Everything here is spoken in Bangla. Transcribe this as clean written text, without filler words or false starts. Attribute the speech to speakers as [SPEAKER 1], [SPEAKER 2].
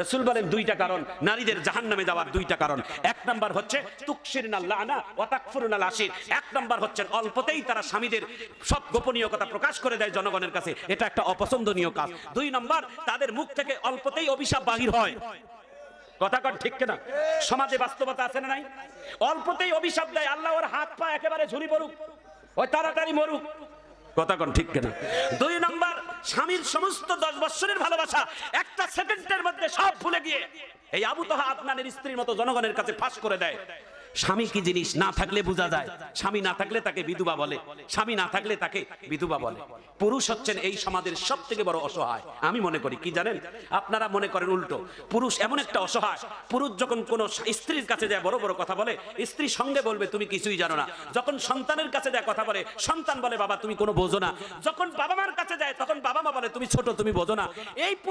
[SPEAKER 1] রাসূল বলেন দুইটা কারণ নারীদের জাহান্নামে যাওয়ার দুইটা কারণ। এক নাম্বার হচ্ছে তুকসিরনাল লানা ওয়া তাকফুরুনাল আশির। এক নাম্বার হচ্ছে অল্পতেই তারা স্বামীদের সব গোপনীয় কথা প্রকাশ করে দেয় জনগণের কাছে, এটা একটা অপছন্দনীয় কাজ। দুই নাম্বার, তাদের মুখ থেকে অল্পতেই অভিশাপ বাহির হয়। কথা কন ঠিক কিনা? সমাজে বাস্তবতা আছে না নাই? অল্পতেই অভিশাপ দেয়, আল্লাহ ওর হাত পা একেবারে ঝুরি পড়ুক, ওই তাড়াতাড়ি মরুক। কথা কন ঠিক কিনা? দুই নাম্বার, স্বামীর সমস্ত 10 বছরের ভালোবাসা একটা সেকেন্ডের মধ্যে সব ভুলে গিয়ে এই আবু তাহা আদনানের স্ত্রীর মতো জনগণের কাছে ফাঁস করে দেয়। স্বামী কি জিনিস না থাকলে বোঝা যায়। স্বামী না থাকলে তাকে বিধবা বলে, স্বামী না থাকলে তাকে বিধবা বলে। পুরুষ হচ্ছেন এই সমাজের সব থেকে বড় অসহায়। আমি মনে করি কি জানেন, আপনারা মনে করেন উল্টো। পুরুষ এমন একটা অসহায়, পুরুষ যখন কোনো স্ত্রীর কাছে যায় বড় বড় কথা বলে, স্ত্রী সঙ্গে বলবে তুমি কিছুই জানো না। যখন সন্তানের কাছে যায় কথা বলে, সন্তান বলে বাবা তুমি কোনো বোঝো না। যখন বাবা মার কাছে যায় তখন বাবা মা বলে তুমি ছোট, তুমি বোঝো না। এই